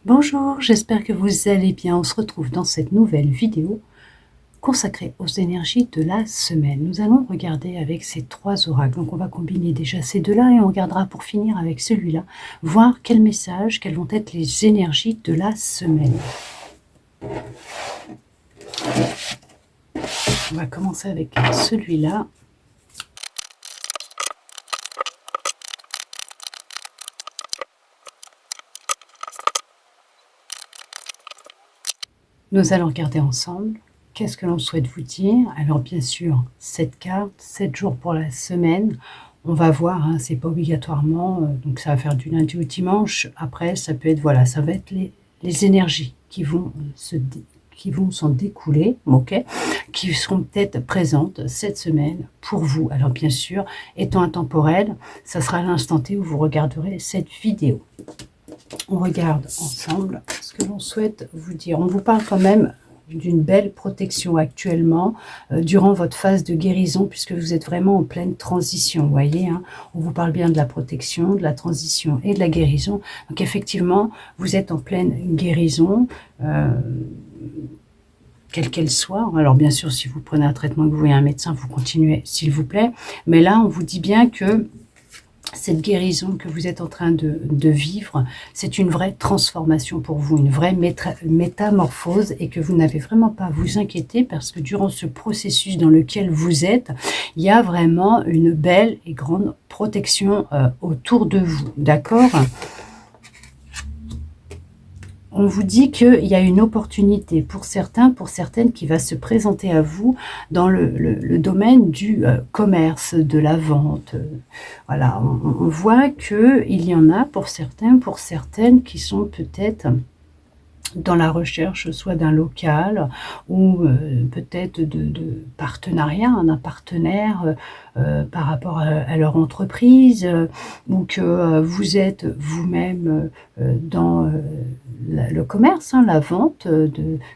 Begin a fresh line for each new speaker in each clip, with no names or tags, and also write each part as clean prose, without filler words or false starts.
Bonjour, j'espère que vous allez bien. On se retrouve dans cette nouvelle vidéo consacrée aux énergies de la semaine. Nous allons regarder avec ces trois oracles. Donc on va combiner déjà ces deux-là et on regardera pour finir avec celui-là, voir quel message, quelles vont être les énergies de la semaine. On va commencer avec celui-là. Nous allons regarder ensemble. Qu'est-ce que l'on souhaite vous dire? Alors bien sûr, cette carte, 7 jours pour la semaine. On va voir, hein, c'est pas obligatoirement, donc ça va faire du lundi au dimanche. Après, ça peut être, voilà, ça va être les énergies qui vont s'en découler, ok, qui seront peut-être présentes cette semaine pour vous. Alors bien sûr, étant intemporel, ça sera à l'instant T où vous regarderez cette vidéo. On regarde ensemble ce que l'on souhaite vous dire. On vous parle quand même d'une belle protection actuellement durant votre phase de guérison, puisque vous êtes vraiment en pleine transition, vous voyez, hein. On vous parle bien de la protection, de la transition et de la guérison. Donc effectivement, vous êtes en pleine guérison, quelle qu'elle soit. Alors bien sûr, si vous prenez un traitement, que vous voyez un médecin, vous continuez, s'il vous plaît. Mais là, on vous dit bien que cette guérison que vous êtes en train de vivre, c'est une vraie transformation pour vous, une vraie métamorphose, et que vous n'avez vraiment pas à vous inquiéter, parce que durant ce processus dans lequel vous êtes, il y a vraiment une belle et grande protection autour de vous, d'accord ? On vous dit qu'il y a une opportunité pour certains, pour certaines, qui va se présenter à vous dans le domaine du commerce, de la vente. Voilà, on voit qu'il y en a pour certains, pour certaines qui sont peut-être dans la recherche soit d'un local ou peut-être de partenariat, d'un partenaire par rapport à leur entreprise, ou que vous êtes vous-même dans le commerce, hein, la vente,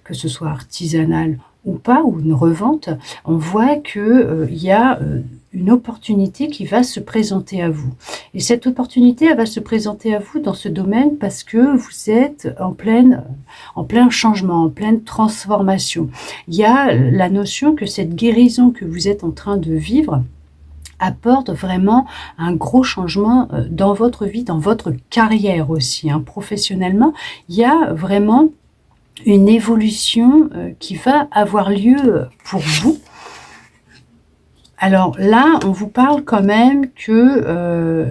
que ce soit artisanale ou pas, ou une revente. On voit qu'il y a une opportunité qui va se présenter à vous. Et cette opportunité, elle va se présenter à vous dans ce domaine parce que vous êtes en plein changement, en pleine transformation. Il y a la notion que cette guérison que vous êtes en train de vivre apporte vraiment un gros changement dans votre vie, dans votre carrière aussi, hein. Professionnellement, il y a vraiment une évolution qui va avoir lieu pour vous. Alors là, on vous parle quand même que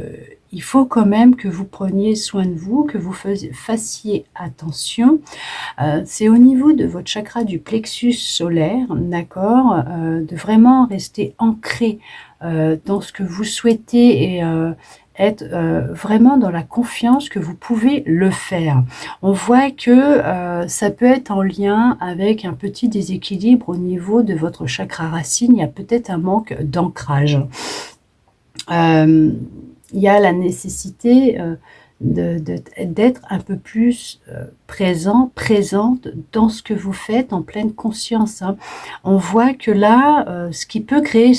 il faut quand même que vous preniez soin de vous, que vous fassiez attention. C'est au niveau de votre chakra du plexus solaire, d'accord, de vraiment rester ancré dans ce que vous souhaitez et être vraiment dans la confiance que vous pouvez le faire. On voit que ça peut être en lien avec un petit déséquilibre au niveau de votre chakra racine. Il y a peut-être un manque d'ancrage. Il y a la nécessité d'être un peu plus présente dans ce que vous faites en pleine conscience, hein. On voit que là, ce qui peut créer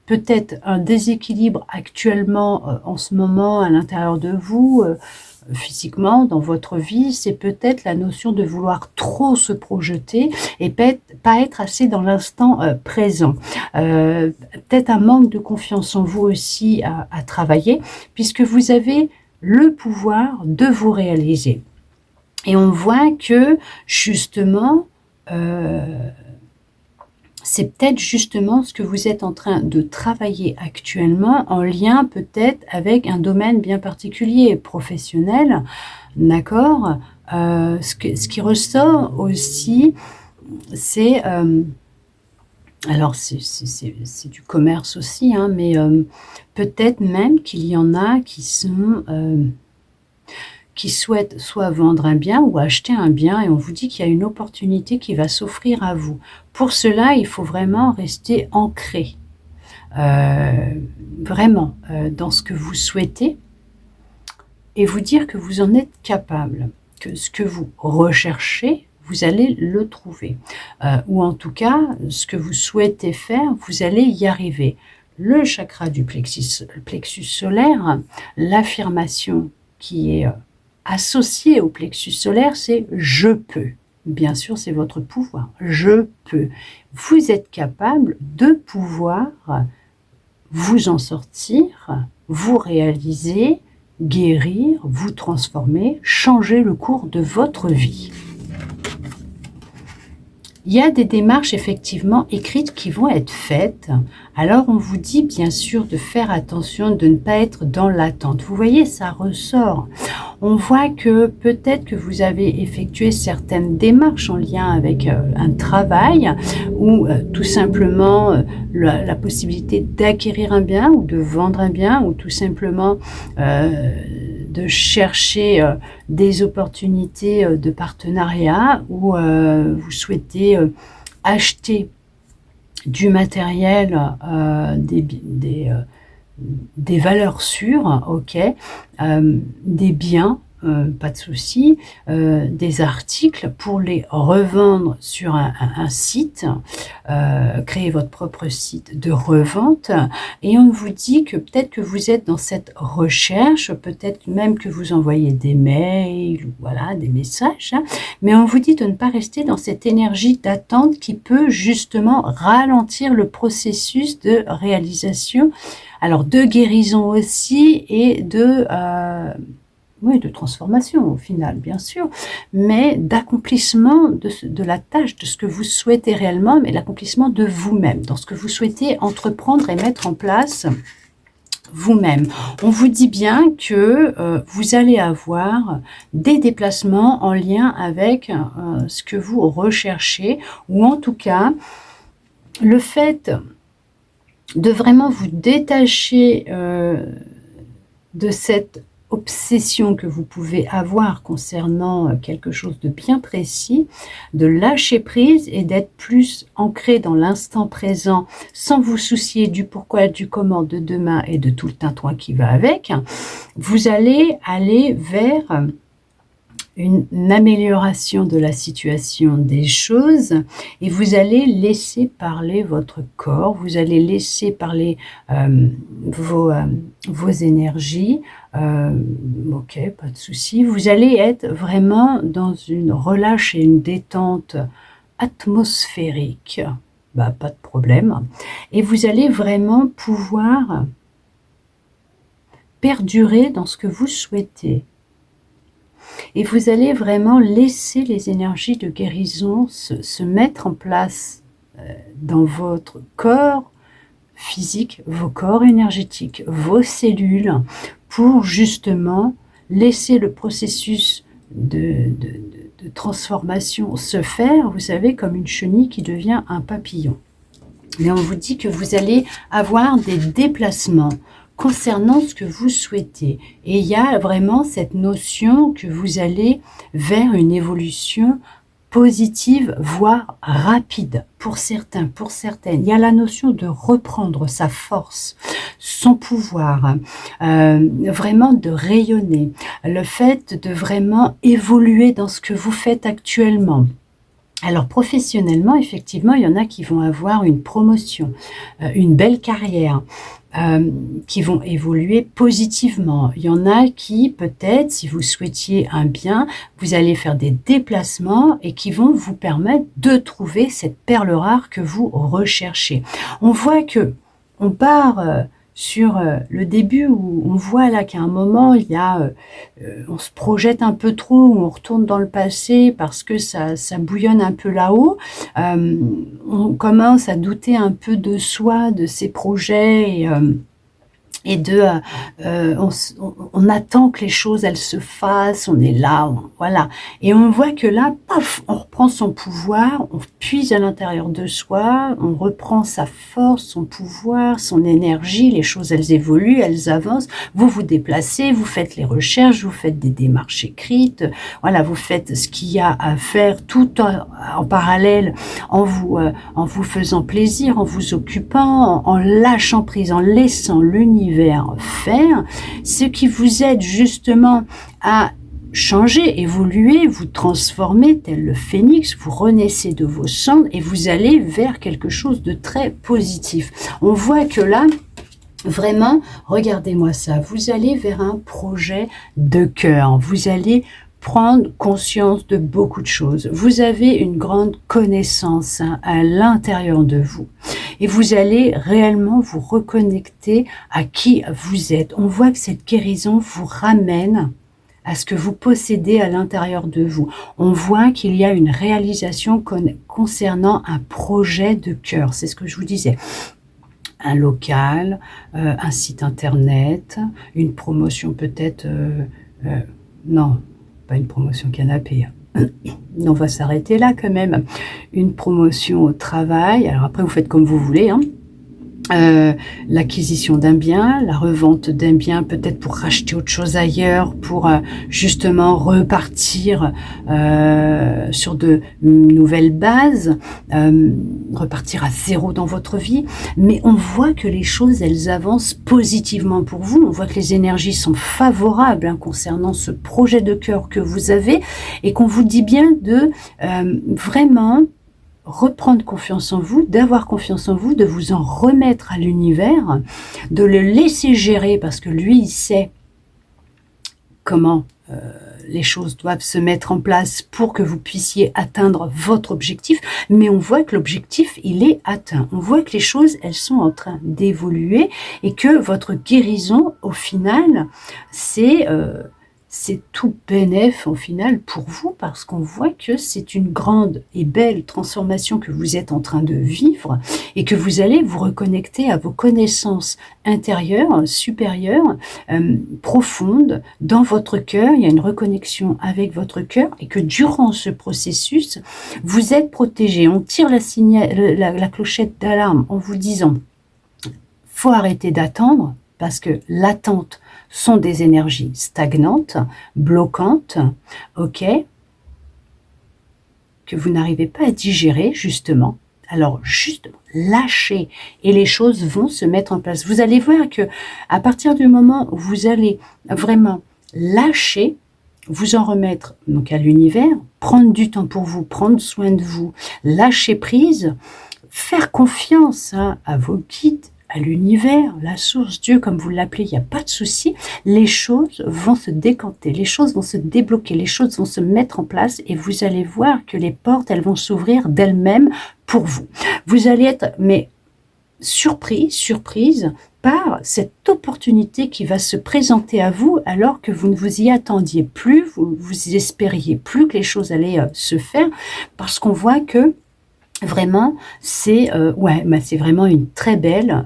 peut-être un déséquilibre actuellement, en ce moment, à l'intérieur de vous, physiquement, dans votre vie, c'est peut-être la notion de vouloir trop se projeter et pas être assez dans l'instant présent. Peut-être un manque de confiance en vous aussi à travailler, puisque vous avez le pouvoir de vous réaliser. Et on voit que justement, c'est peut-être justement ce que vous êtes en train de travailler actuellement, en lien peut-être avec un domaine bien particulier, professionnel, d'accord. Ce qui ressort aussi, c'est alors c'est du commerce aussi, hein, mais peut-être même qu'il y en a qui souhaitent soit vendre un bien ou acheter un bien, et on vous dit qu'il y a une opportunité qui va s'offrir à vous. Pour cela, il faut vraiment rester ancré, vraiment, dans ce que vous souhaitez, et vous dire que vous en êtes capable, que ce que vous recherchez, vous allez le trouver. Ou en tout cas, ce que vous souhaitez faire, vous allez y arriver. Le chakra du plexus solaire, l'affirmation qui est associé au plexus solaire, c'est « je peux ». Bien sûr, c'est votre pouvoir. Je peux. Vous êtes capable de pouvoir vous en sortir, vous réaliser, guérir, vous transformer, changer le cours de votre vie. Il y a des démarches effectivement écrites qui vont être faites. Alors on vous dit bien sûr de faire attention, de ne pas être dans l'attente. Vous voyez, ça ressort. On voit que peut-être que vous avez effectué certaines démarches en lien avec un travail ou tout simplement la possibilité d'acquérir un bien ou de vendre un bien ou tout simplement de chercher des opportunités de partenariat ou vous souhaitez acheter du matériel, des valeurs sûres, ok, des biens, pas de souci, des articles pour les revendre sur un site, créer votre propre site de revente, et on vous dit que peut-être que vous êtes dans cette recherche, peut-être même que vous envoyez des mails, voilà, des messages, hein, mais on vous dit de ne pas rester dans cette énergie d'attente qui peut justement ralentir le processus de réalisation, alors de guérison aussi et de transformation au final, bien sûr, mais d'accomplissement de la tâche, de ce que vous souhaitez réellement, mais l'accomplissement de vous-même, dans ce que vous souhaitez entreprendre et mettre en place vous-même. On vous dit bien que vous allez avoir des déplacements en lien avec ce que vous recherchez, ou en tout cas, le fait de vraiment vous détacher de cette obsession que vous pouvez avoir concernant quelque chose de bien précis, de lâcher prise et d'être plus ancré dans l'instant présent sans vous soucier du pourquoi, du comment, de demain et de tout le tintouin qui va avec, vous allez aller vers une amélioration de la situation des choses et vous allez laisser parler votre corps, vous allez laisser parler vos énergies, ok, pas de souci, vous allez être vraiment dans une relâche et une détente atmosphérique, pas de problème, et vous allez vraiment pouvoir perdurer dans ce que vous souhaitez. Et vous allez vraiment laisser les énergies de guérison se mettre en place dans votre corps physique, vos corps énergétiques, vos cellules, pour justement laisser le processus de transformation se faire, vous savez, comme une chenille qui devient un papillon. Mais on vous dit que vous allez avoir des déplacements concernant ce que vous souhaitez. Et il y a vraiment cette notion que vous allez vers une évolution positive, voire rapide, pour certains, pour certaines. Il y a la notion de reprendre sa force, son pouvoir, vraiment de rayonner, le fait de vraiment évoluer dans ce que vous faites actuellement. Alors professionnellement, effectivement, il y en a qui vont avoir une promotion, une belle carrière, qui vont évoluer positivement. Il y en a qui, peut-être, si vous souhaitiez un bien, vous allez faire des déplacements et qui vont vous permettre de trouver cette perle rare que vous recherchez. On voit que on part sur le début où on voit là qu'à un moment, il y a, on se projette un peu trop, ou on retourne dans le passé parce que ça bouillonne un peu là-haut. On commence à douter un peu de soi, de ses projets et on attend que les choses elles se fassent, on est là, voilà, et on voit que là, paf, on reprend son pouvoir, on puise à l'intérieur de soi, on reprend sa force, son pouvoir, son énergie, les choses elles évoluent, elles avancent, vous vous déplacez, vous faites les recherches, vous faites des démarches écrites, voilà, vous faites ce qu'il y a à faire tout en parallèle, en vous faisant plaisir, en vous occupant, en lâchant prise, en laissant l'univers faire, ce qui vous aide justement à changer, évoluer, vous transformer tel le phénix, vous renaissez de vos cendres et vous allez vers quelque chose de très positif. On voit que là, Vraiment, regardez-moi ça, vous allez vers un projet de cœur, vous allez prendre conscience de beaucoup de choses. Vous avez une grande connaissance à l'intérieur de vous et vous allez réellement vous reconnecter à qui vous êtes. On voit que cette guérison vous ramène à ce que vous possédez à l'intérieur de vous. On voit qu'il y a une réalisation concernant un projet de cœur, c'est ce que je vous disais. Un local, un site internet, une promotion peut-être, non, pas une promotion canapé. On va s'arrêter là quand même. Une promotion au travail. Alors après, vous faites comme vous voulez, hein. L'acquisition d'un bien, la revente d'un bien, peut-être pour racheter autre chose ailleurs, pour justement repartir sur de nouvelles bases, repartir à zéro dans votre vie. Mais on voit que les choses, elles avancent positivement pour vous. On voit que les énergies sont favorables concernant ce projet de cœur que vous avez et qu'on vous dit bien de vraiment reprendre confiance en vous, d'avoir confiance en vous, de vous en remettre à l'univers, de le laisser gérer parce que lui, il sait comment les choses doivent se mettre en place pour que vous puissiez atteindre votre objectif, mais on voit que l'objectif, il est atteint. On voit que les choses, elles sont en train d'évoluer et que votre guérison, au final, c'est tout bénef au final pour vous parce qu'on voit que c'est une grande et belle transformation que vous êtes en train de vivre et que vous allez vous reconnecter à vos connaissances intérieures, supérieures, profondes dans votre cœur. Il y a une reconnexion avec votre cœur et que durant ce processus, vous êtes protégé. On tire la clochette d'alarme en vous disant « faut arrêter d'attendre » parce que l'attente sont des énergies stagnantes, bloquantes, ok, que vous n'arrivez pas à digérer, justement. Alors, justement, lâchez et les choses vont se mettre en place. Vous allez voir que à partir du moment où vous allez vraiment lâcher, vous en remettre donc à l'univers, prendre du temps pour vous, prendre soin de vous, lâcher prise, faire confiance à vos guides, à l'univers, la source, Dieu, comme vous l'appelez, il n'y a pas de souci, les choses vont se décanter, les choses vont se débloquer, les choses vont se mettre en place et vous allez voir que les portes, elles vont s'ouvrir d'elles-mêmes pour vous. Vous allez être, mais surprise par cette opportunité qui va se présenter à vous alors que vous ne vous y attendiez plus, vous espériez plus que les choses allaient se faire parce qu'on voit que vraiment, c'est vraiment une très belle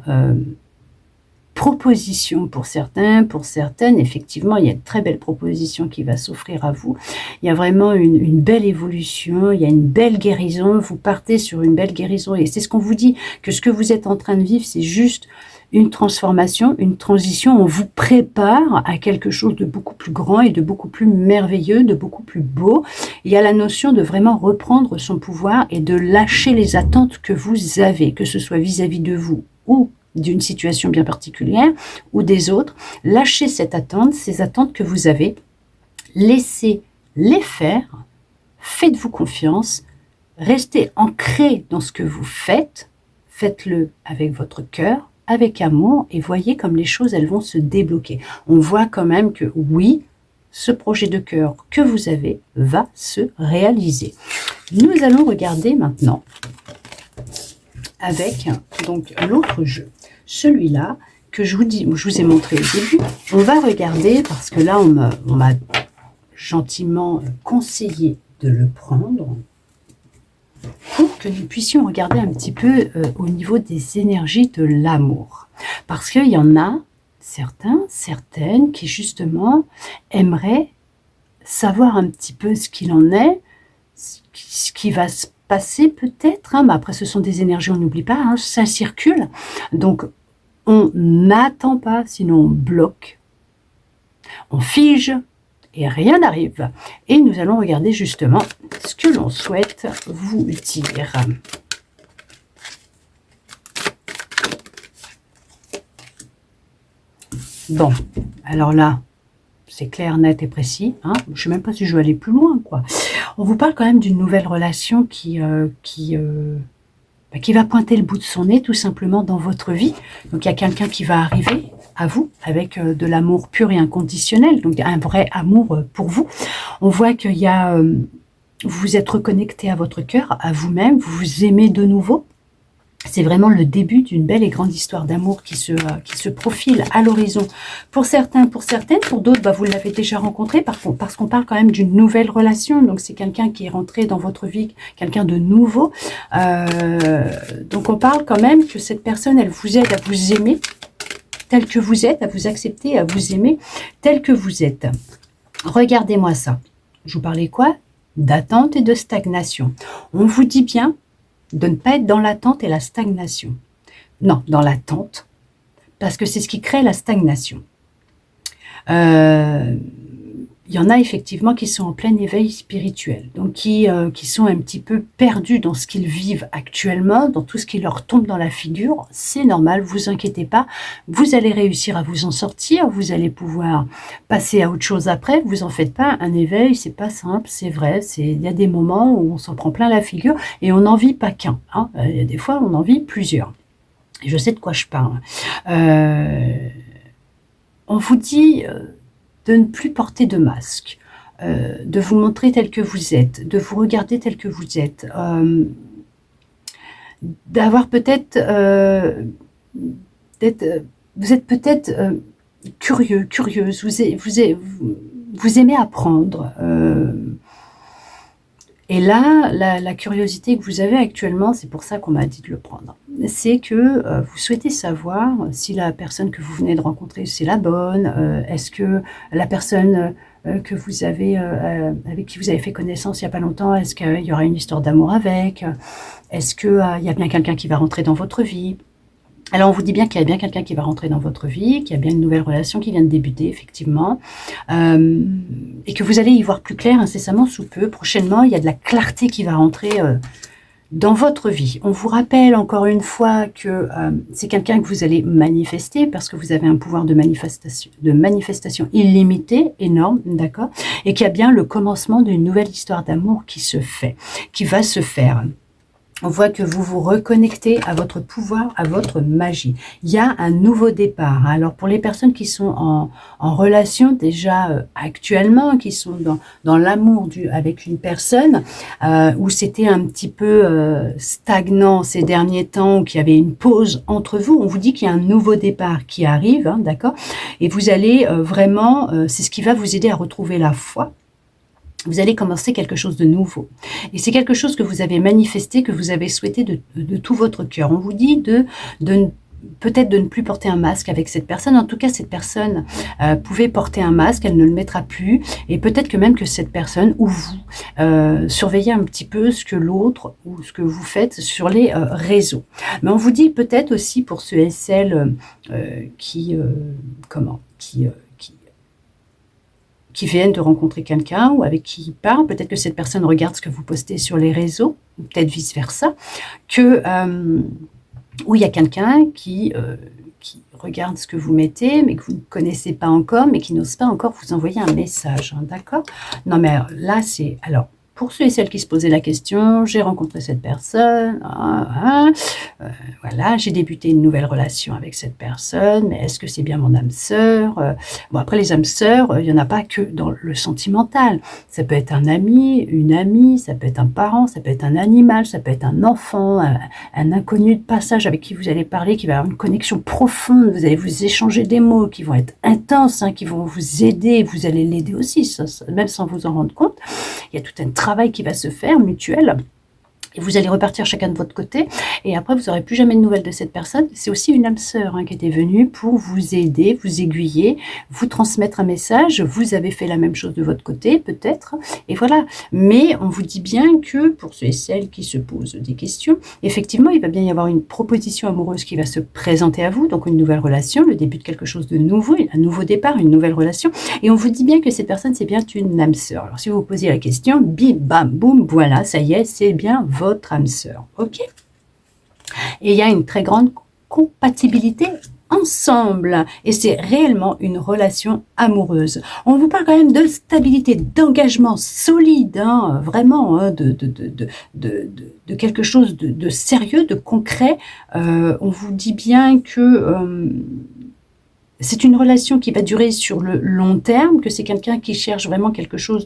proposition pour certains, pour certaines. Effectivement, il y a une très belle proposition qui va s'offrir à vous. Il y a vraiment une belle évolution, il y a une belle guérison. Vous partez sur une belle guérison et c'est ce qu'on vous dit, que ce que vous êtes en train de vivre, c'est juste une transformation, une transition. On vous prépare à quelque chose de beaucoup plus grand et de beaucoup plus merveilleux, de beaucoup plus beau. Il y a la notion de vraiment reprendre son pouvoir et de lâcher les attentes que vous avez, que ce soit vis-à-vis de vous ou d'une situation bien particulière ou des autres. Lâchez cette attente, ces attentes que vous avez, laissez-les faire, faites-vous confiance, restez ancré dans ce que vous faites, faites-le avec votre cœur, avec amour et voyez comme les choses, elles vont se débloquer. On voit quand même que oui, ce projet de cœur que vous avez va se réaliser. Nous allons regarder maintenant avec donc l'autre jeu. Celui-là que je vous ai montré au début, on va regarder parce que là, on m'a gentiment conseillé de le prendre pour que nous puissions regarder un petit peu au niveau des énergies de l'amour. Parce qu'il y en a certaines qui justement aimeraient savoir un petit peu ce qu'il en est, ce qui va se passer peut-être, mais après ce sont des énergies, on n'oublie pas, ça circule. Donc on n'attend pas, sinon on bloque, on fige, et rien n'arrive. Et nous allons regarder justement ce que l'on souhaite vous dire. Bon, alors là, c'est clair, net et précis. Je ne sais même pas si je vais aller plus loin, quoi. On vous parle quand même d'une nouvelle relation qui qui va pointer le bout de son nez tout simplement dans votre vie. Donc il y a quelqu'un qui va arriver à vous avec de l'amour pur et inconditionnel, donc un vrai amour pour vous. On voit qu'il y a, vous vous êtes reconnecté à votre cœur, à vous-même, vous vous aimez de nouveau. C'est vraiment le début d'une belle et grande histoire d'amour qui se profile à l'horizon. Pour certains, pour certaines, pour d'autres, vous l'avez déjà rencontré parce qu'on parle quand même d'une nouvelle relation. Donc c'est quelqu'un qui est rentré dans votre vie, quelqu'un de nouveau. Donc on parle quand même que cette personne, elle vous aide à vous aimer tel que vous êtes, à vous accepter, à vous aimer tel que vous êtes. Regardez-moi ça. Je vous parlais quoi? D'attente et de stagnation. On vous dit bien de ne pas être dans l'attente et la stagnation. Non, dans l'attente, parce que c'est ce qui crée la stagnation. Il y en a effectivement qui sont en plein éveil spirituel, donc qui sont un petit peu perdus dans ce qu'ils vivent actuellement, dans tout ce qui leur tombe dans la figure. C'est normal, vous inquiétez pas, vous allez réussir à vous en sortir, vous allez pouvoir passer à autre chose après, vous en faites pas. Un éveil, c'est pas simple, c'est vrai, il y a des moments où on s'en prend plein la figure et on n'en vit pas qu'un, hein. Il y a des fois, on en vit plusieurs. Et je sais de quoi je parle. On vous dit de ne plus porter de masque, de vous montrer tel que vous êtes, de vous regarder tel que vous êtes, d'avoir peut-être, vous êtes peut-être curieux, curieuse, vous aimez apprendre. Et là, la curiosité que vous avez actuellement, c'est pour ça qu'on m'a dit de le prendre. C'est que vous souhaitez savoir si la personne que vous venez de rencontrer, c'est la bonne. Est-ce que la personne que vous avez, avec qui vous avez fait connaissance il n'y a pas longtemps, est-ce qu'il y aura une histoire d'amour avec? Est-ce qu'il y a bien quelqu'un qui va rentrer dans votre vie? Alors, on vous dit bien qu'il y a bien quelqu'un qui va rentrer dans votre vie, qu'il y a bien une nouvelle relation qui vient de débuter, effectivement, et que vous allez y voir plus clair incessamment sous peu. Prochainement, il y a de la clarté qui va rentrer dans votre vie. On vous rappelle encore une fois que c'est quelqu'un que vous allez manifester parce que vous avez un pouvoir de manifestation illimité, énorme, d'accord, et qu'il y a bien le commencement d'une nouvelle histoire d'amour qui se fait, qui va se faire. On voit que vous vous reconnectez à votre pouvoir, à votre magie. Il y a un nouveau départ. Alors pour les personnes qui sont en relation déjà actuellement, qui sont dans l'amour avec une personne, où c'était un petit peu stagnant ces derniers temps, qu'il y avait une pause entre vous, on vous dit qu'il y a un nouveau départ qui arrive, hein, d'accord? Et vous allez vraiment, c'est ce qui va vous aider à retrouver la foi. Vous allez commencer quelque chose de nouveau. Et c'est quelque chose que vous avez manifesté, que vous avez souhaité de tout votre cœur. On vous dit peut-être de ne plus porter un masque avec cette personne. En tout cas, cette personne pouvait porter un masque, elle ne le mettra plus. Et peut-être que même que cette personne, ou vous, surveillez un petit peu ce que l'autre ou ce que vous faites sur les réseaux. Mais on vous dit peut-être aussi pour ceux et celles qui viennent de rencontrer quelqu'un ou avec qui ils parlent, peut-être que cette personne regarde ce que vous postez sur les réseaux, ou peut-être vice-versa, où il y a quelqu'un qui regarde ce que vous mettez, mais que vous ne connaissez pas encore, mais qui n'ose pas encore vous envoyer un message, hein, d'accord? Non, mais là, c'est... Alors, pour ceux et celles qui se posaient la question, j'ai rencontré cette personne, voilà, j'ai débuté une nouvelle relation avec cette personne, mais est-ce que c'est bien mon âme sœur? Bon, après, les âmes sœurs, il n'y en a pas que dans le sentimental. Ça peut être un ami, une amie, ça peut être un parent, ça peut être un animal, ça peut être un enfant, un inconnu de passage avec qui vous allez parler, qui va avoir une connexion profonde, vous allez vous échanger des mots qui vont être intenses, hein, qui vont vous aider, vous allez l'aider aussi, même sans vous en rendre compte. Il y a tout un travail qui va se faire, mutuel. Et vous allez repartir chacun de votre côté. Et après, vous n'aurez plus jamais de nouvelles de cette personne. C'est aussi une âme sœur, hein, qui était venue pour vous aider, vous aiguiller, vous transmettre un message. Vous avez fait la même chose de votre côté, peut-être. Et voilà. Mais on vous dit bien que, pour ceux et celles qui se posent des questions, effectivement, il va bien y avoir une proposition amoureuse qui va se présenter à vous. Donc, une nouvelle relation, le début de quelque chose de nouveau, un nouveau départ, une nouvelle relation. Et on vous dit bien que cette personne, c'est bien une âme sœur. Alors, si vous vous posez la question, bim, bam, boum, voilà, ça y est, c'est bien votre âme sœur, ok? Et il y a une très grande compatibilité ensemble et c'est réellement une relation amoureuse. On vous parle quand même de stabilité, d'engagement solide, hein, vraiment, hein, de quelque chose de sérieux, de concret. On vous dit bien que c'est une relation qui va durer sur le long terme, que c'est quelqu'un qui cherche vraiment quelque chose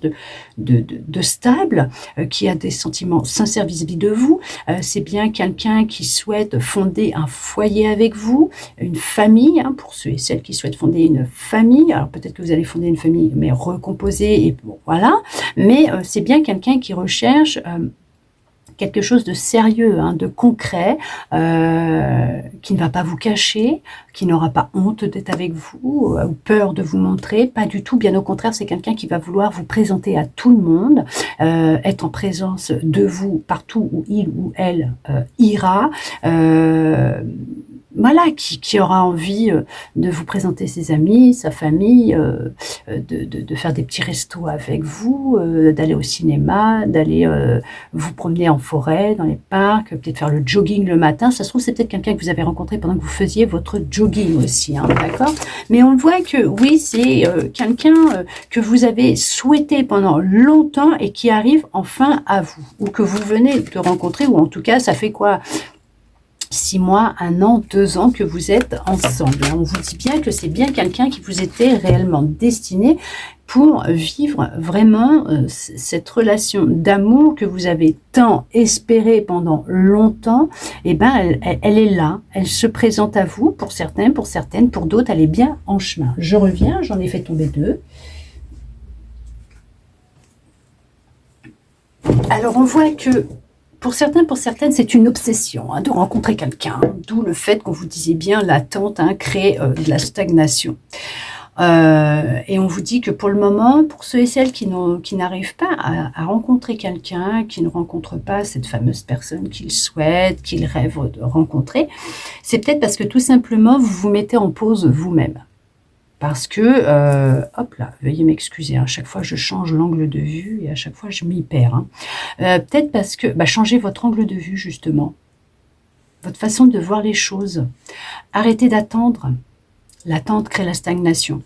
de stable, qui a des sentiments sincères vis-à-vis de vous. C'est bien quelqu'un qui souhaite fonder un foyer avec vous, une famille, hein, pour ceux et celles qui souhaitent fonder une famille. Alors peut-être que vous allez fonder une famille, mais recomposée, et bon, voilà. Mais c'est bien quelqu'un qui recherche quelque chose de sérieux, hein, de concret, qui ne va pas vous cacher, qui n'aura pas honte d'être avec vous, ou peur de vous montrer, pas du tout. Bien au contraire, c'est quelqu'un qui va vouloir vous présenter à tout le monde, être en présence de vous partout où il ou elle ira. Voilà, qui aura envie de vous présenter ses amis, sa famille, de faire des petits restos avec vous, d'aller au cinéma, d'aller vous promener en forêt, dans les parcs, peut-être faire le jogging le matin. Ça se trouve, c'est peut-être quelqu'un que vous avez rencontré pendant que vous faisiez votre jogging aussi, hein, d'accord? Mais on voit que oui, c'est quelqu'un que vous avez souhaité pendant longtemps et qui arrive enfin à vous, ou que vous venez de rencontrer, ou en tout cas, ça fait quoi? 6 mois, 1 an, 2 ans que vous êtes ensemble. On vous dit bien que c'est bien quelqu'un qui vous était réellement destiné pour vivre vraiment cette relation d'amour que vous avez tant espéré pendant longtemps. Et ben, elle est là, elle se présente à vous, pour certains, pour certaines, pour d'autres, elle est bien en chemin. Je reviens, j'en ai fait tomber 2. Alors on voit que pour certains, pour certaines, c'est une obsession, hein, de rencontrer quelqu'un, d'où le fait qu'on vous disait bien l'attente, hein, crée de la stagnation. Et on vous dit que pour le moment, pour ceux et celles qui n'arrivent pas à rencontrer quelqu'un, qui ne rencontrent pas cette fameuse personne qu'ils souhaitent, qu'ils rêvent de rencontrer, c'est peut-être parce que tout simplement, vous vous mettez en pause vous-même. Parce que, hop là, veuillez m'excuser, à chaque fois je change l'angle de vue et à chaque fois je m'y perds. Hein. Peut-être parce que, changez votre angle de vue justement, votre façon de voir les choses. Arrêtez d'attendre. L'attente crée la stagnation.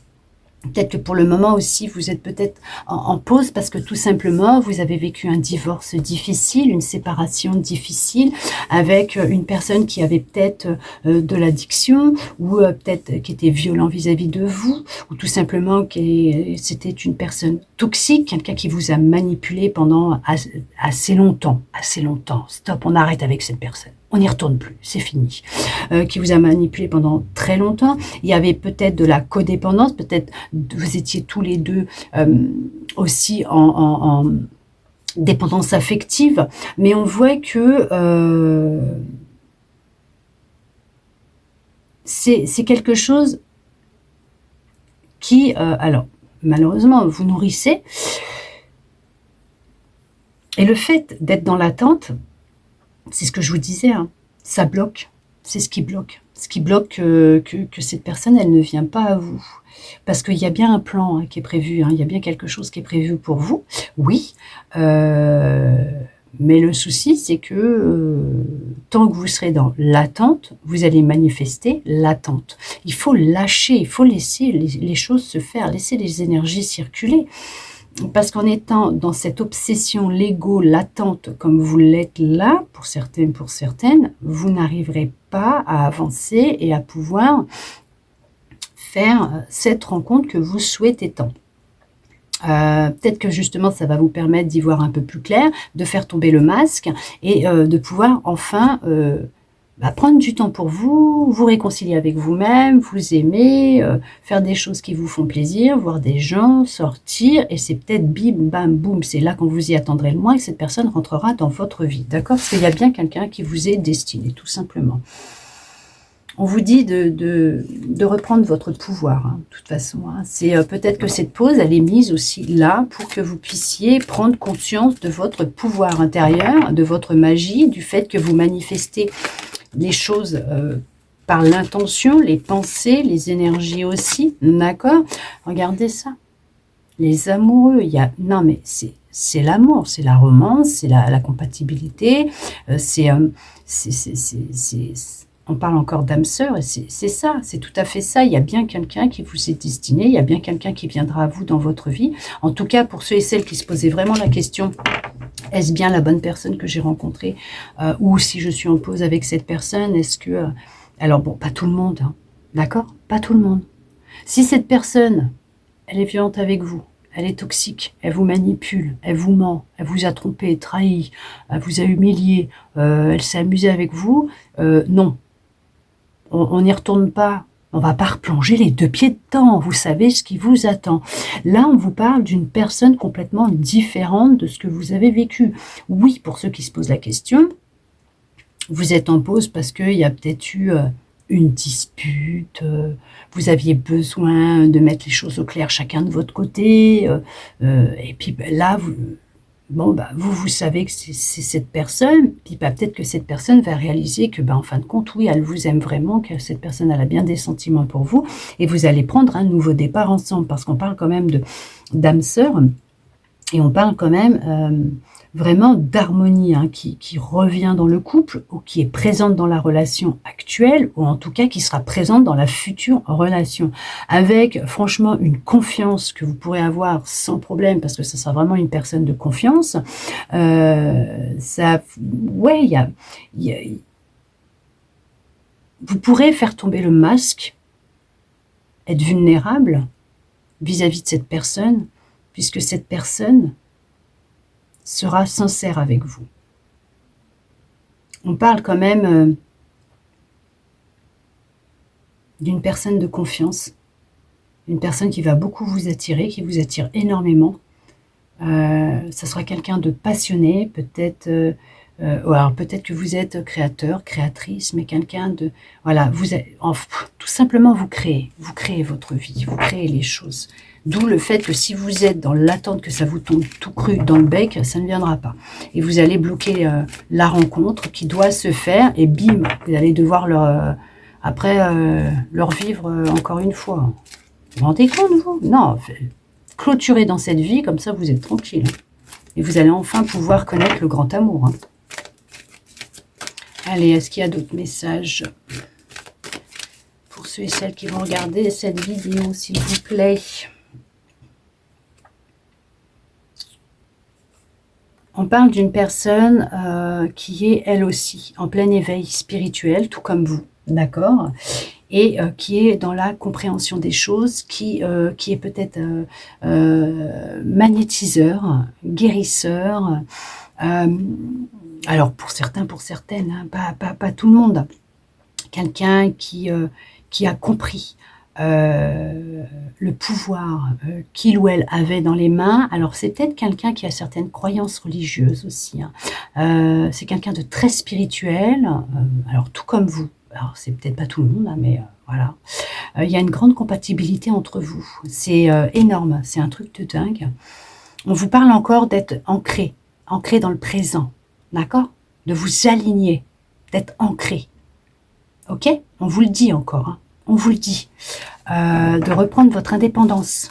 Peut-être que pour le moment aussi, vous êtes peut-être en pause parce que tout simplement, vous avez vécu un divorce difficile, une séparation difficile avec une personne qui avait peut-être de l'addiction ou peut-être qui était violent vis-à-vis de vous ou tout simplement c'était une personne toxique, quelqu'un qui vous a manipulé pendant assez longtemps. Stop, on arrête avec cette personne. On n'y retourne plus, c'est fini. Qui vous a manipulé pendant très longtemps. Il y avait peut-être de la codépendance, peut-être vous étiez tous les deux aussi en dépendance affective, mais on voit que c'est quelque chose qui, alors malheureusement, vous nourrissez. Et le fait d'être dans l'attente, c'est ce que je vous disais, hein, ça bloque, c'est ce qui bloque. Ce qui bloque que cette personne, elle ne vient pas à vous. Parce qu'il y a bien un plan qui est prévu, hein, il y a bien quelque chose qui est prévu pour vous, oui. Mais le souci, c'est que tant que vous serez dans l'attente, vous allez manifester l'attente. Il faut lâcher, il faut laisser les choses se faire, laisser les énergies circuler. Parce qu'en étant dans cette obsession l'ego, l'attente, comme vous l'êtes là, pour certaines, vous n'arriverez pas à avancer et à pouvoir faire cette rencontre que vous souhaitez tant. Peut-être que justement ça va vous permettre d'y voir un peu plus clair, de faire tomber le masque et de pouvoir enfin prendre du temps pour vous, vous réconcilier avec vous-même, vous aimer, faire des choses qui vous font plaisir, voir des gens, sortir, et c'est peut-être bim, bam, boum, c'est là quand vous y attendrez le moins que cette personne rentrera dans votre vie, d'accord? Parce qu'il y a bien quelqu'un qui vous est destiné, tout simplement. On vous dit de reprendre votre pouvoir, hein, de toute façon. Hein. C'est peut-être que cette pause, elle est mise aussi là pour que vous puissiez prendre conscience de votre pouvoir intérieur, de votre magie, du fait que vous manifestez les choses par l'intention, les pensées, les énergies aussi, d'accord? Regardez ça. Les amoureux, non mais c'est l'amour, c'est la romance, c'est la compatibilité, On parle encore d'âme sœur, et c'est ça, c'est tout à fait ça. Il y a bien quelqu'un qui vous est destiné, il y a bien quelqu'un qui viendra à vous dans votre vie. En tout cas, pour ceux et celles qui se posaient vraiment la question, est-ce bien la bonne personne que j'ai rencontrée, ou si je suis en pause avec cette personne, est-ce que... alors bon, pas tout le monde, hein, d'accord? Pas tout le monde. Si cette personne, elle est violente avec vous, elle est toxique, elle vous manipule, elle vous ment, elle vous a trompé, trahi, elle vous a humilié, elle s'est amusée avec vous, non. On n'y retourne pas. On va pas replonger les 2 pieds dedans. Vous savez ce qui vous attend. Là, on vous parle d'une personne complètement différente de ce que vous avez vécu. Oui, pour ceux qui se posent la question, vous êtes en pause parce qu'il y a peut-être eu une dispute, vous aviez besoin de mettre les choses au clair chacun de votre côté, et puis là, vous savez que c'est cette personne, puis peut-être que cette personne va réaliser que, en fin de compte, oui, elle vous aime vraiment, que cette personne, elle a bien des sentiments pour vous, et vous allez prendre un nouveau départ ensemble, parce qu'on parle quand même d'âme sœur, et on parle quand même vraiment d'harmonie, hein, qui revient dans le couple, ou qui est présente dans la relation actuelle, ou en tout cas qui sera présente dans la future relation, avec franchement une confiance que vous pourrez avoir sans problème, parce que ça sera vraiment une personne de confiance. Ouais, vous pourrez faire tomber le masque, être vulnérable vis-à-vis de cette personne, puisque cette personne sera sincère avec vous. On parle quand même d'une personne de confiance, une personne qui va beaucoup vous attirer, qui vous attire énormément. Ça sera quelqu'un de passionné, peut-être, alors peut-être que vous êtes créateur, créatrice, mais quelqu'un de... Voilà, tout simplement vous créez votre vie, vous créez les choses. D'où le fait que si vous êtes dans l'attente que ça vous tombe tout cru dans le bec, ça ne viendra pas. Et vous allez bloquer la rencontre qui doit se faire, et bim, vous allez devoir leur vivre encore une fois. Vous vous rendez compte, vous? Non, clôturez dans cette vie, comme ça vous êtes tranquille. Et vous allez enfin pouvoir connaître le grand amour. Hein. Allez, est-ce qu'il y a d'autres messages pour ceux et celles qui vont regarder cette vidéo, s'il vous plaît? On parle d'une personne qui est elle aussi en plein éveil spirituel, tout comme vous, d'accord? Et qui est dans la compréhension des choses, qui est peut-être magnétiseur, guérisseur. Alors pour certains, pour certaines, hein, pas tout le monde. Quelqu'un qui a compris le pouvoir qu'il ou elle avait dans les mains. Alors c'est peut-être quelqu'un qui a certaines croyances religieuses aussi. Hein. C'est quelqu'un de très spirituel, alors tout comme vous. Alors c'est peut-être pas tout le monde, hein, mais voilà. Il y a une grande compatibilité entre vous. C'est énorme, c'est un truc de dingue. On vous parle encore d'être ancré dans le présent, d'accord? De vous aligner, d'être ancré. Ok? On vous le dit encore, hein. On vous le dit, de reprendre votre indépendance,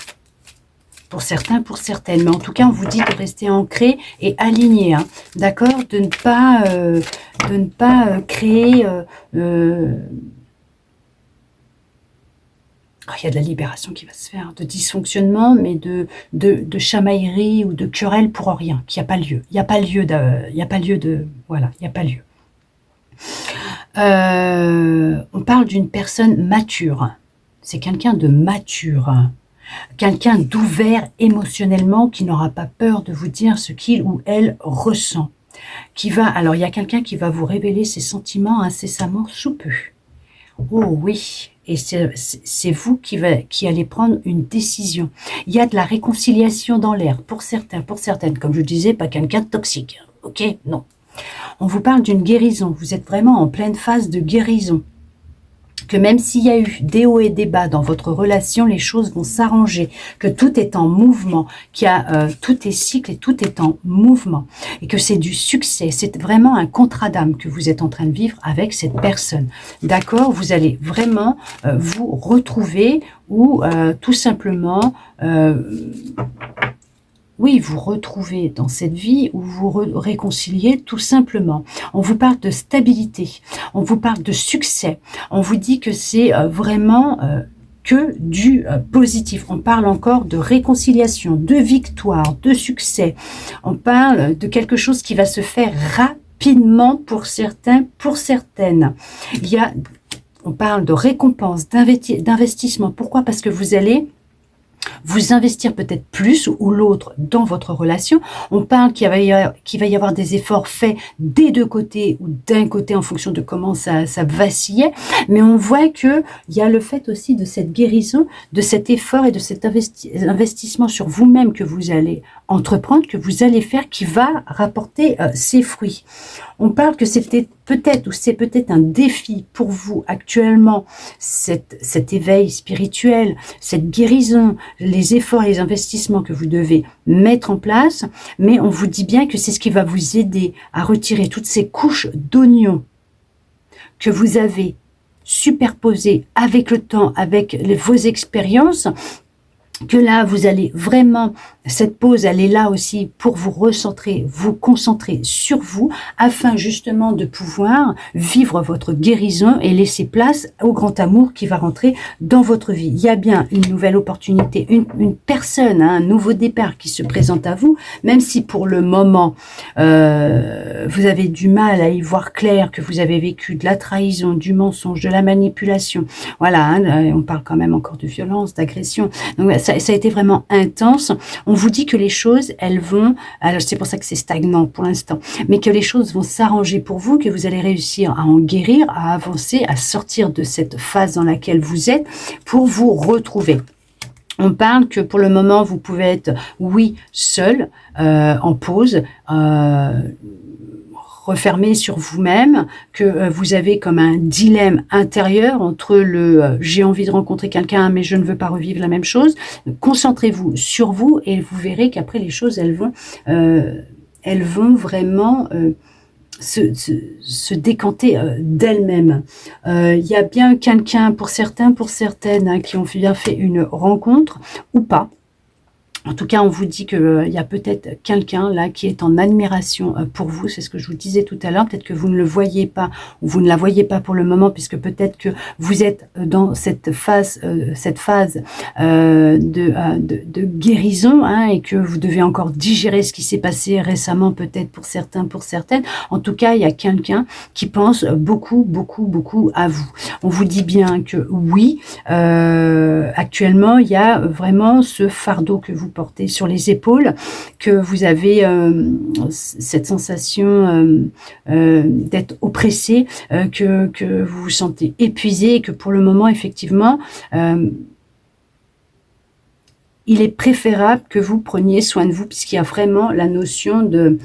pour certains, pour certaines, mais en tout cas, on vous dit de rester ancré et aligné, hein, d'accord, de ne pas créer, il y a de la libération qui va se faire, de dysfonctionnement, mais de chamaillerie ou de querelle pour rien, qu'il n'y a pas lieu, il n'y a pas lieu voilà, il n'y a pas lieu. On parle d'une personne mature. C'est quelqu'un de mature. Quelqu'un d'ouvert émotionnellement qui n'aura pas peur de vous dire ce qu'il ou elle ressent. Alors, il y a quelqu'un qui va vous révéler ses sentiments incessamment sous peu. Oh oui, et c'est vous qui allez prendre une décision. Il y a de la réconciliation dans l'air, pour certains, pour certaines. Comme je disais, pas quelqu'un de toxique. Ok, non. On vous parle d'une guérison. Vous êtes vraiment en pleine phase de guérison. Que même s'il y a eu des hauts et des bas dans votre relation, les choses vont s'arranger. Que tout est en mouvement. Tout est cycle et tout est en mouvement. Et que c'est du succès. C'est vraiment un contrat d'âme que vous êtes en train de vivre avec cette personne. D'accord? Vous allez vraiment vous retrouver ou tout simplement... oui, vous retrouver dans cette vie ou vous réconcilier tout simplement. On vous parle de stabilité, on vous parle de succès, on vous dit que c'est vraiment que du positif. On parle encore de réconciliation, de victoire, de succès. On parle de quelque chose qui va se faire rapidement pour certains, pour certaines. On parle de récompense, d'investissement. Pourquoi? Parce que vous allez vous investir peut-être plus ou l'autre dans votre relation. On parle qu'il va y avoir des efforts faits des deux côtés ou d'un côté en fonction de comment ça vacillait. Mais on voit qu'il y a le fait aussi de cette guérison, de cet effort et de cet investissement sur vous-même que vous allez entreprendre, que vous allez faire, qui va rapporter ses fruits. On parle que c'était peut-être ou c'est peut-être un défi pour vous actuellement, cet éveil spirituel, cette guérison, les efforts et les investissements que vous devez mettre en place, mais on vous dit bien que c'est ce qui va vous aider à retirer toutes ces couches d'oignons que vous avez superposées avec le temps, avec vos expériences, que là, vous allez vraiment, cette pause, elle est là aussi pour vous recentrer, vous concentrer sur vous, afin justement de pouvoir vivre votre guérison et laisser place au grand amour qui va rentrer dans votre vie. Il y a bien une nouvelle opportunité, une personne, un nouveau départ qui se présente à vous, même si pour le moment, vous avez du mal à y voir clair, que vous avez vécu de la trahison, du mensonge, de la manipulation. Voilà, on parle quand même encore de violence, d'agression. Donc, ça a été vraiment intense. On vous dit que les choses, elles vont, alors c'est pour ça que c'est stagnant pour l'instant, mais que les choses vont s'arranger pour vous, que vous allez réussir à en guérir, à avancer, à sortir de cette phase dans laquelle vous êtes pour vous retrouver. On parle que pour le moment, vous pouvez être, oui, seul, en pause, refermé sur vous-même, que vous avez comme un dilemme intérieur entre j'ai envie de rencontrer quelqu'un mais je ne veux pas revivre la même chose. Concentrez-vous sur vous et vous verrez qu'après les choses elles vont vraiment se décanter d'elles-mêmes. Il y a bien quelqu'un pour certains, pour certaines qui ont bien fait une rencontre ou pas. En tout cas, on vous dit qu'il y a peut-être quelqu'un là qui est en admiration pour vous. C'est ce que je vous disais tout à l'heure. Peut-être que vous ne le voyez pas ou vous ne la voyez pas pour le moment, puisque peut-être que vous êtes dans cette phase de guérison et que vous devez encore digérer ce qui s'est passé récemment, peut-être pour certains, pour certaines. En tout cas, il y a quelqu'un qui pense beaucoup, beaucoup, beaucoup à vous. On vous dit bien que oui, actuellement, il y a vraiment ce fardeau que vous portez sur les épaules, que vous avez cette sensation d'être oppressé, que vous vous sentez épuisé et que pour le moment, effectivement, il est préférable que vous preniez soin de vous, puisqu'il y a vraiment la notion de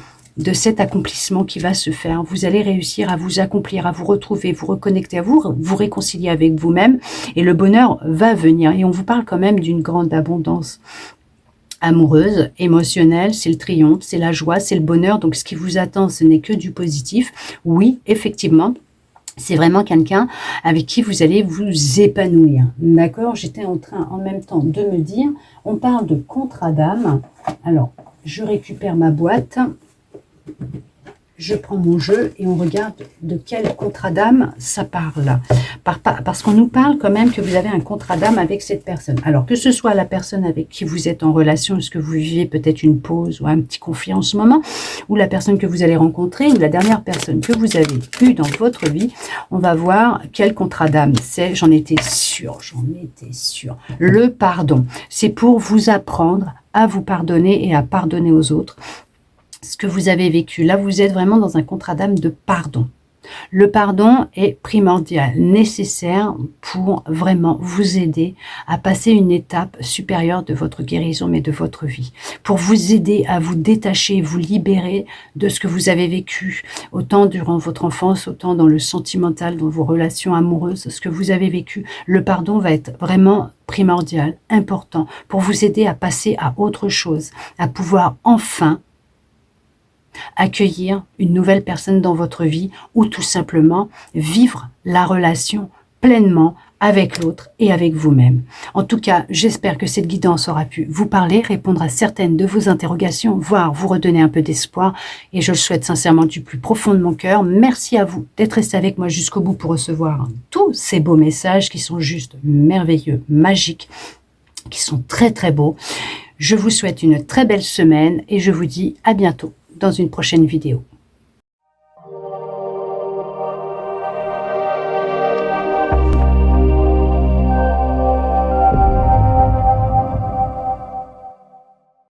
cet accomplissement qui va se faire. Vous allez réussir à vous accomplir, à vous retrouver, vous reconnecter à vous, vous réconcilier avec vous-même et le bonheur va venir. Et on vous parle quand même d'une grande abondance amoureuse, émotionnelle, c'est le triomphe, c'est la joie, c'est le bonheur. Donc ce qui vous attend, ce n'est que du positif. Oui, effectivement, c'est vraiment quelqu'un avec qui vous allez vous épanouir. D'accord? J'étais en train en même temps de me dire, on parle de contrat d'âme. Alors, je récupère ma boîte. Je prends mon jeu et on regarde de quel contrat d'âme ça parle. Parce qu'on nous parle quand même que vous avez un contrat d'âme avec cette personne. Alors que ce soit la personne avec qui vous êtes en relation, est-ce que vous vivez peut-être une pause ou un petit conflit en ce moment, ou la personne que vous allez rencontrer, ou la dernière personne que vous avez eue dans votre vie, on va voir quel contrat d'âme c'est. J'en étais sûre. Le pardon, c'est pour vous apprendre à vous pardonner et à pardonner aux autres. Ce que vous avez vécu. Là, vous êtes vraiment dans un contrat d'âme de pardon. Le pardon est primordial, nécessaire pour vraiment vous aider à passer une étape supérieure de votre guérison, mais de votre vie. Pour vous aider à vous détacher, vous libérer de ce que vous avez vécu, autant durant votre enfance, autant dans le sentimental, dans vos relations amoureuses, ce que vous avez vécu. Le pardon va être vraiment primordial, important, pour vous aider à passer à autre chose, à pouvoir enfin accueillir une nouvelle personne dans votre vie ou tout simplement vivre la relation pleinement avec l'autre et avec vous-même. En tout cas, j'espère que cette guidance aura pu vous parler, répondre à certaines de vos interrogations, voire vous redonner un peu d'espoir. Et je le souhaite sincèrement du plus profond de mon cœur. Merci à vous d'être resté avec moi jusqu'au bout pour recevoir tous ces beaux messages qui sont juste merveilleux, magiques, qui sont très très beaux. Je vous souhaite une très belle semaine et je vous dis à bientôt dans une prochaine vidéo.